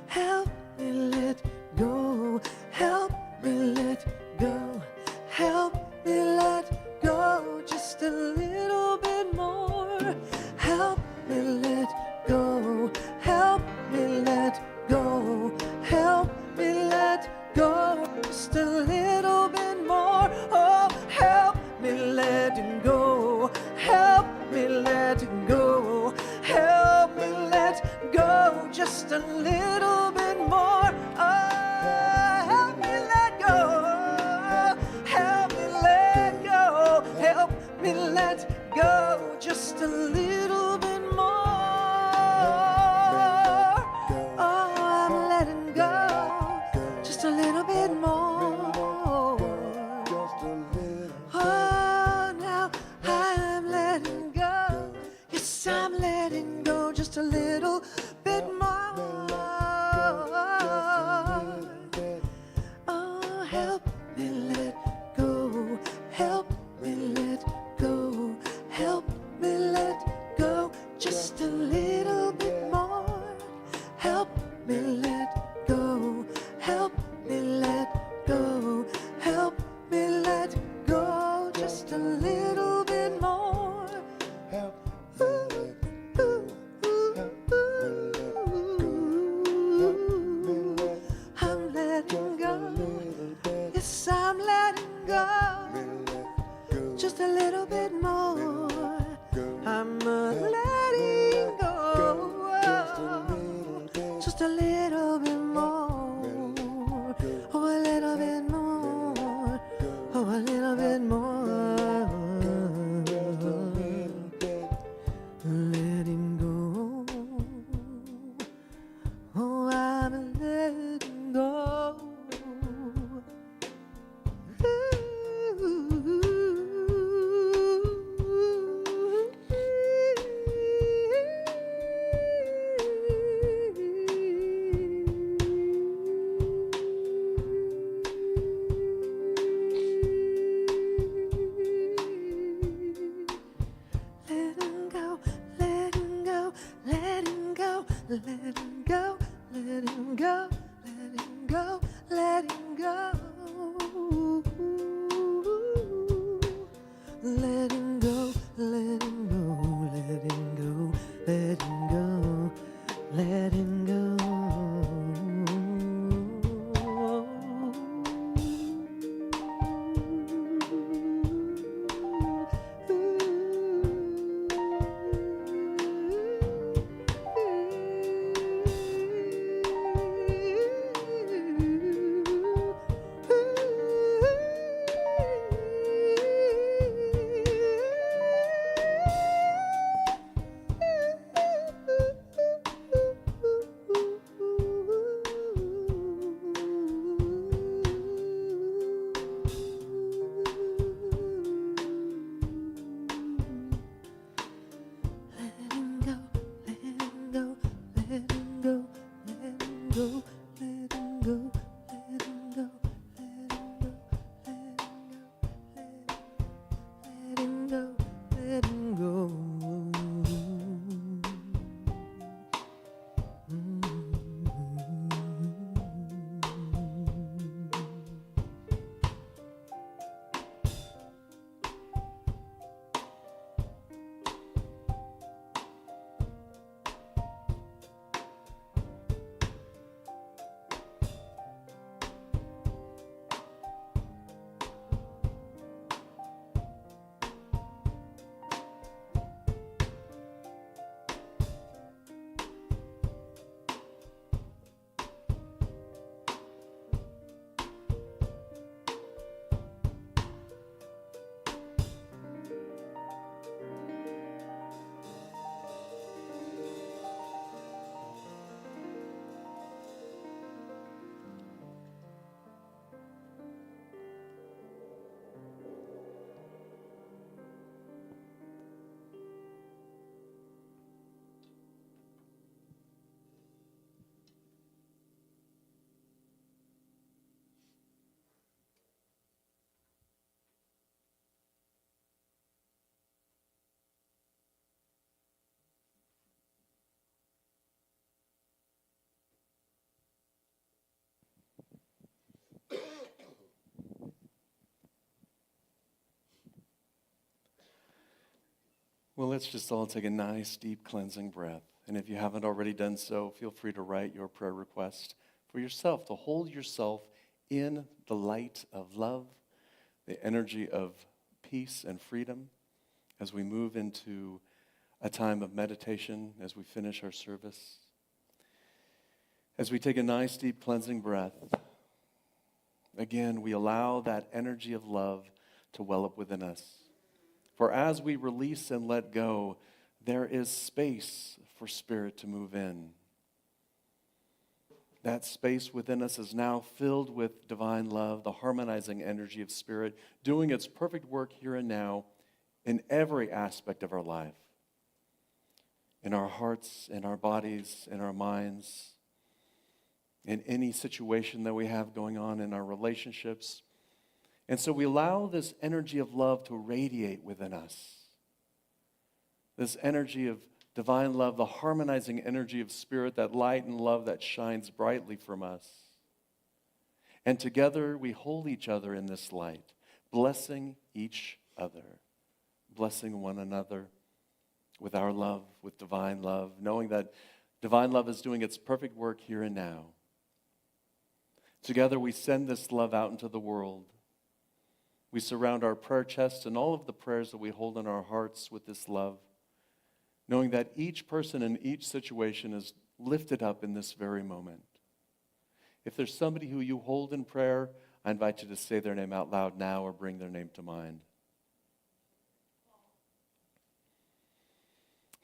help me let go, help me let go, help me let go just a little bit more. Help me let go, help me let go, help me let go just a little bit more. Oh, help me letting go, help me letting go, help me let go just a little bit more. Oh, help me let go, help me let go, help me let go just a little bit more. Oh, I'm letting go just a little bit more. Oh, now I'm letting go. Yes, I'm letting go just a little bit more. Oh, help me let go, help me let go, help me let go just a little bit more. let him go, let him go, let him go, let him go. Let him go, let him go, let him go, let him go, let him go. Well, let's just all take a nice, deep, cleansing breath. And if you haven't already done so, feel free to write your prayer request for yourself, to hold yourself in the light of love, the energy of peace and freedom as we move into a time of meditation, as we finish our service. As we take a nice, deep, cleansing breath, again, we allow that energy of love to well up within us. For as we release and let go, there is space for Spirit to move in. That space within us is now filled with divine love, the harmonizing energy of Spirit, doing its perfect work here and now in every aspect of our life. In our hearts, in our bodies, in our minds, in any situation that we have going on in our relationships. And so we allow this energy of love to radiate within us. This energy of divine love, the harmonizing energy of Spirit, that light and love that shines brightly from us. And together we hold each other in this light, blessing each other, blessing one another with our love, with divine love, knowing that divine love is doing its perfect work here and now. Together we send this love out into the world. We surround our prayer chests and all of the prayers that we hold in our hearts with this love, knowing that each person in each situation is lifted up in this very moment. If there's somebody who you hold in prayer, I invite you to say their name out loud now or bring their name to mind.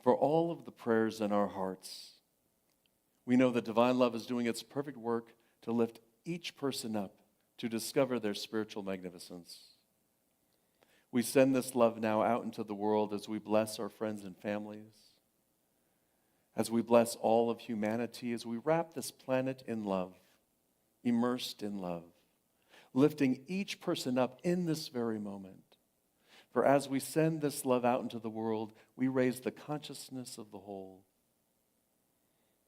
For all of the prayers in our hearts, we know that divine love is doing its perfect work to lift each person up, to discover their spiritual magnificence. We send this love now out into the world as we bless our friends and families, as we bless all of humanity, as we wrap this planet in love, immersed in love, lifting each person up in this very moment. For as we send this love out into the world, we raise the consciousness of the whole.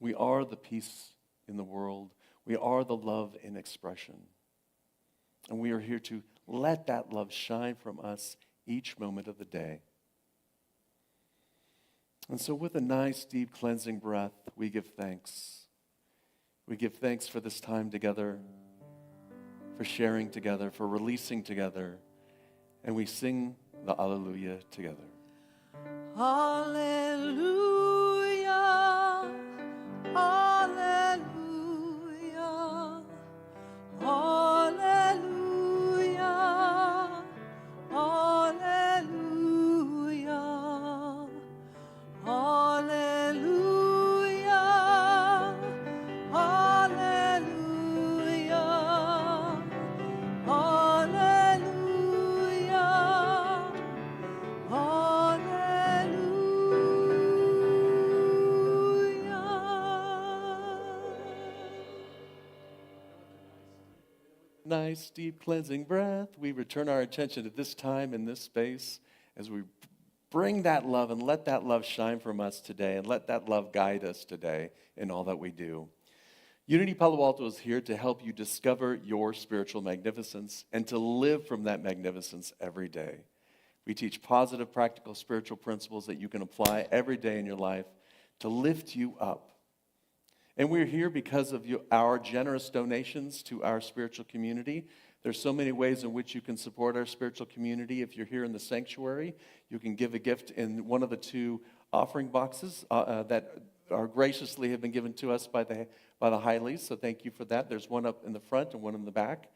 We are the peace in the world. We are the love in expression. And we are here to let that love shine from us each moment of the day. And so with a nice, deep, cleansing breath, we give thanks. We give thanks for this time together, for sharing together, for releasing together. And we sing the Alleluia together. Hallelujah, hallelujah, hallelujah, hallelujah, hallelujah, hallelujah, hallelujah. Nice, deep, cleansing breath. We return our attention to this time in this space as we bring that love and let that love shine from us today and let that love guide us today in all that we do. Unity Palo Alto is here to help you discover your spiritual magnificence and to live from that magnificence every day. We teach positive, practical spiritual principles that you can apply every day in your life to lift you up. And we're here because of our generous donations to our spiritual community. There's so many ways in which you can support our spiritual community. If you're here in the sanctuary, you can give a gift in one of the two offering boxes that are graciously have been given to us by the Hileys. So thank you for that. There's one up in the front and one in the back.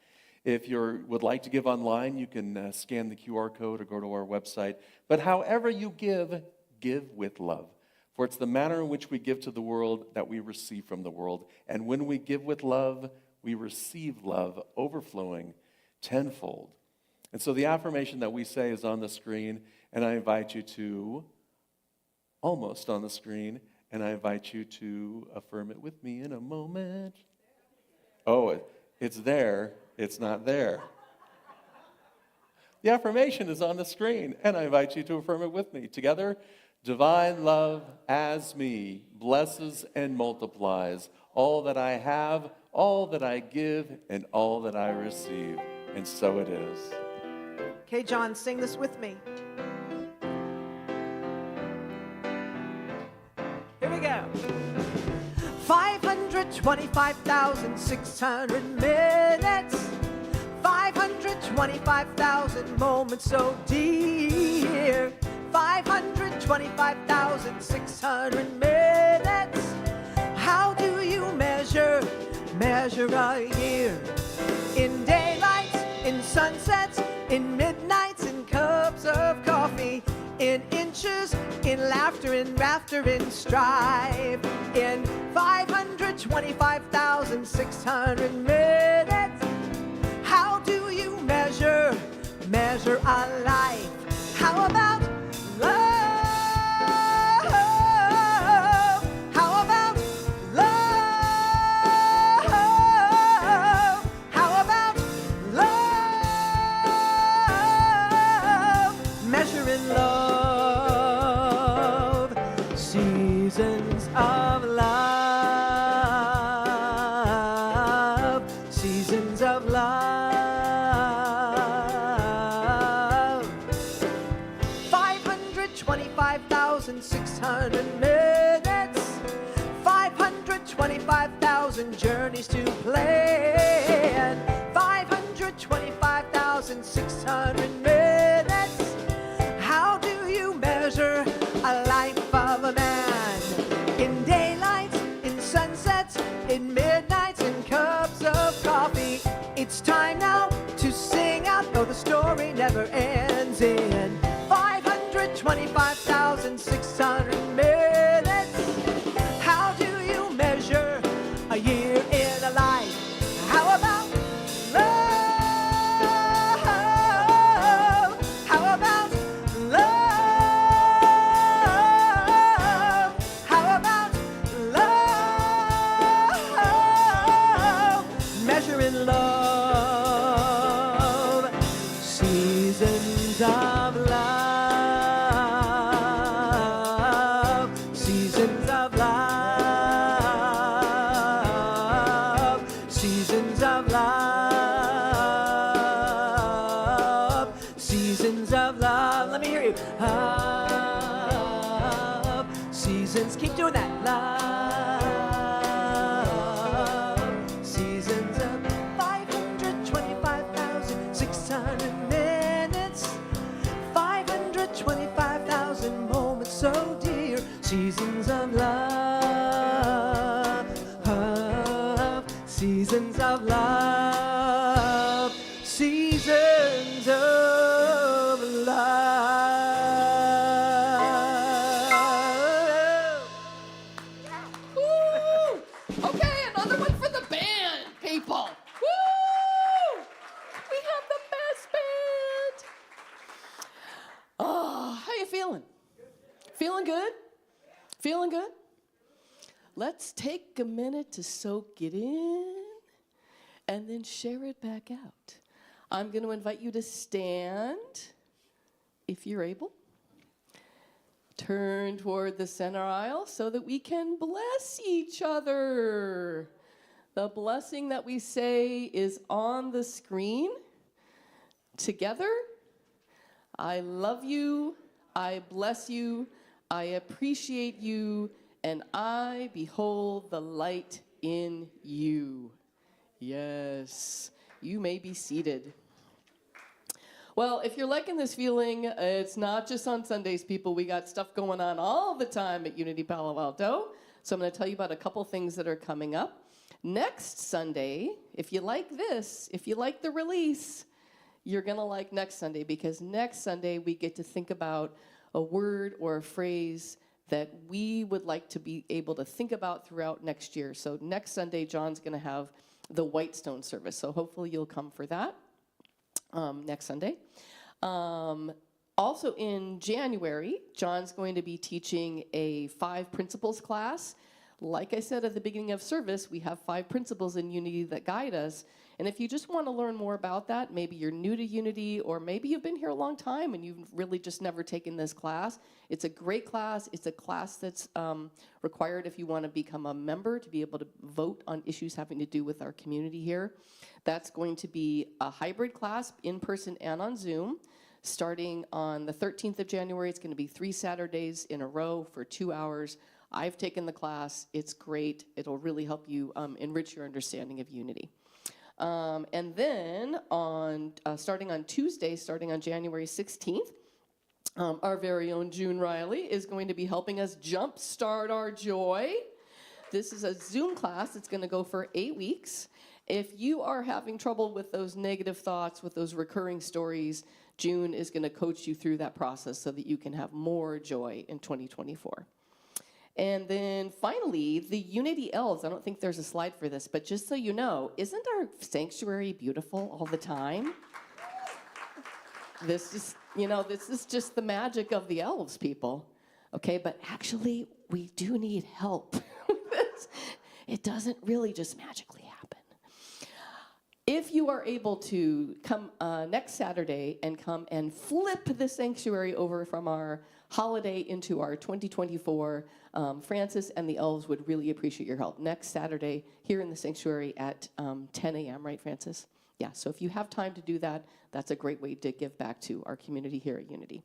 If you would like to give online, you can scan the QR code or go to our website. But however you give, give with love. For it's the manner in which we give to the world that we receive from the world. And when we give with love, we receive love overflowing tenfold. And so the affirmation that we say is on the screen, and I invite you to, almost on the screen, and I invite you to affirm it with me in a moment. Oh, it's there. It's not there. The affirmation is on the screen, and I invite you to affirm it with me. Together, divine love as me blesses and multiplies all that I have, all that I give, and all that I receive. And so it is. Okay, John, sing this with me. Here we go. 525,600 minutes. 525,000 moments so dear. 525,600 minutes. How do you measure a year? In daylights, in sunsets, in midnights, in cups of coffee, in inches, in laughter, in rafter, in strife. In 525,600 minutes. How do you measure a life? How about love? How about love? How about love? Measuring love, seasons of love, seasons of love. 525,600 minutes, 525,000 journeys to plan, 525,600 minutes. How do you measure a life of a man? In daylights, in sunsets, in midnights, in cups of coffee. It's time now to sing out, though the story never ends. In 525,600 minutes. How do you measure a year in a life? How about love? How about love? How about love? say love. Seasons, keep doing that. Love. Seasons of 525,600 minutes. 525,000 moments so dear. Seasons of love. Seasons of love. Seasons of love. Woo! Okay, another one for the band, people. Woo! We have the best band. Oh, how you feeling? Feeling good? Feeling good? Let's take a minute to soak it in and then share it back out. I'm going to invite you to stand if you're able. Turn toward the center aisle so that we can bless each other. The blessing that we say is on the screen. Together, I love you, I bless you, I appreciate you, and I behold the light in you. Yes, you may be seated. Well, if you're liking this feeling, it's not just on Sundays, people. We got stuff going on all the time at Unity Palo Alto. So I'm going to tell you about a couple things that are coming up. Next Sunday, if you like this, if you like the release, you're going to like next Sunday, because next Sunday we get to think about a word or a phrase that we would like to be able to think about throughout next year. So next Sunday, John's going to have the Whitestone service. So hopefully you'll come for that next Sunday. Also in January, John's going to be teaching a 5 principles class. Like I said at the beginning of service, we have 5 principles in Unity that guide us. And if you just want to learn more about that, maybe you're new to Unity, or maybe you've been here a long time and you've really just never taken this class, it's a great class. It's a class that's required if you want to become a member, to be able to vote on issues having to do with our community here. That's going to be a hybrid class, in person and on Zoom. Starting on the 13th of January, it's going to be 3 Saturdays in a row for 2 hours. I've taken the class. It's great. It'll really help you enrich your understanding of Unity. And then starting on Tuesday, starting on January 16th, our very own June Riley is going to be helping us jumpstart our joy. This is a Zoom class. It's going to go for 8 weeks. If you are having trouble with those negative thoughts, with those recurring stories, June is going to coach you through that process so that you can have more joy in 2024. And then finally, the Unity Elves. I don't think there's a slide for this, but just so you know, isn't our sanctuary beautiful all the time? This is just the magic of the elves, people. Okay, but actually, we do need help. It doesn't really just magically happen. If you are able to come next Saturday and come and flip the sanctuary over from our holiday into our 2024, Francis and the elves would really appreciate your help. Next Saturday here in the sanctuary at 10 a.m., right, Francis? Yeah, so if you have time to do that, that's a great way to give back to our community here at Unity.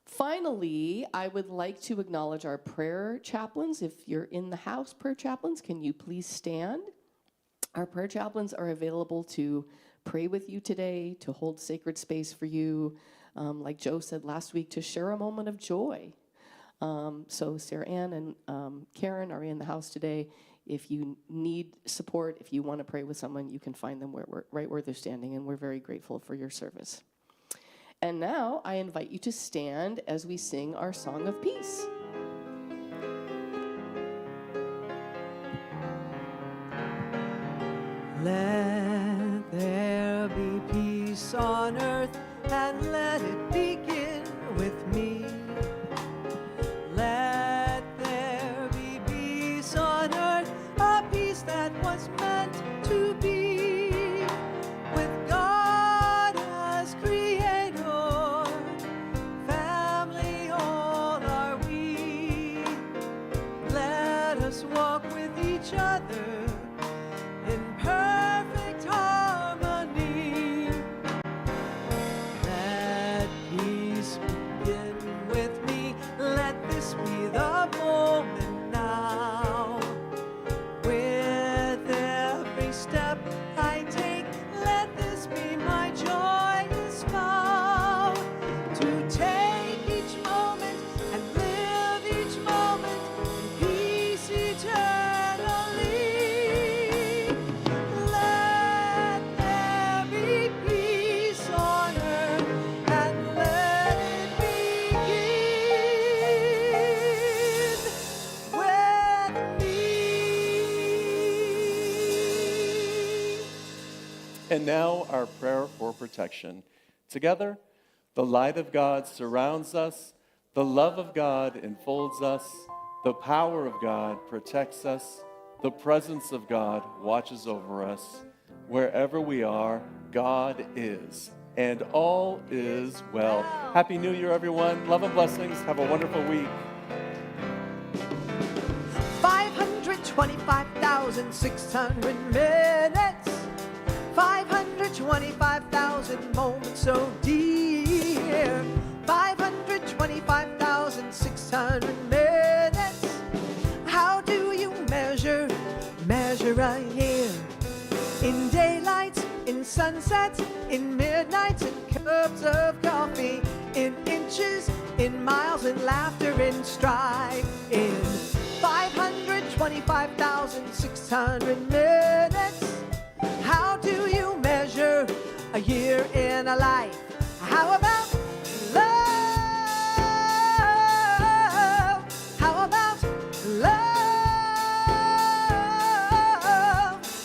Finally, I would like to acknowledge our prayer chaplains. If you're in the house, prayer chaplains, can you please stand? Our prayer chaplains are available to pray with you today, to hold sacred space for you, like Joe said last week, to share a moment of joy. So Sarah Ann and Karen are in the house today. If you need support, if you want to pray with someone, you can find them right where they're standing, and we're very grateful for your service. And now I invite you to stand as we sing our song of peace. Let there be peace on earth, and let it begin with me. Let there be peace on earth, a peace that was meant to be, with God as creator, family all are we. Let us walk with each other in perfect harmony. Let peace be And now our prayer for protection. Together, the light of God surrounds us, the love of God enfolds us, the power of God protects us, the presence of God watches over us. Wherever we are, God is, and all is well. Happy New Year, everyone. Love and blessings. Have a wonderful week. 525,600 minutes, 525,000 moments so dear, 525,600 minutes. How do you measure a year? In daylight, in sunsets, in midnights, in cups of coffee, in inches, in miles, in laughter, in strife, in 525,600 minutes. How do you measure a year in a life? How about love? How about love?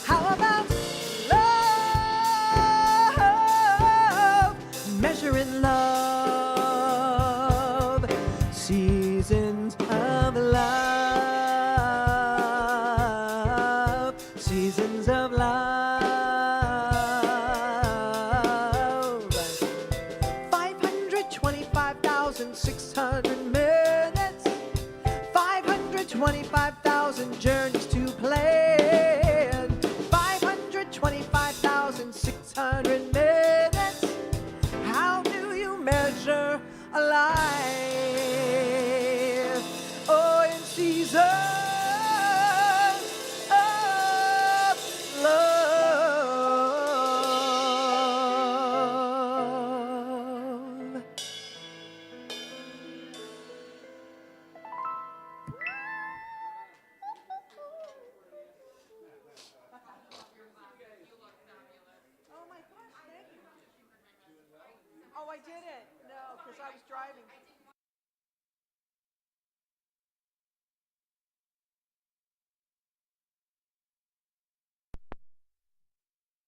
How about love? Measuring love, seasons of love, seasons of love. 525,600 minutes, 525,000 journeys to plan, 525,600 minutes. How do you measure a life? Oh, in seasons of love. Oh my gosh, thank you. Oh, I didn't. No, because I was driving.